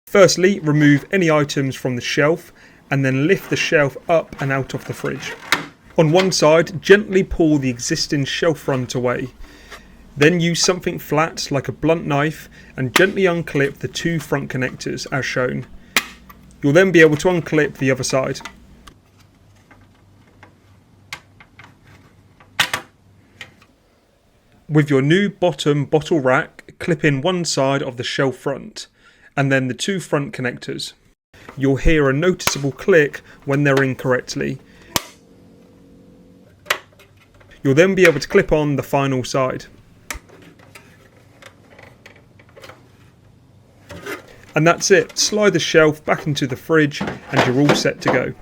Firstly, remove any items from the shelf and then lift the shelf up and out of the fridge. On one side, gently pull the existing shelf front away. Then use something flat like a blunt knife and gently unclip the two front connectors as shown. You'll then be able to unclip the other side. With your new bottom bottle rack, clip in one side of the shelf front and then the two front connectors. You'll hear a noticeable click when they're in correctly. You'll then be able to clip on the final side. And that's it. Slide the shelf back into the fridge and you're all set to go.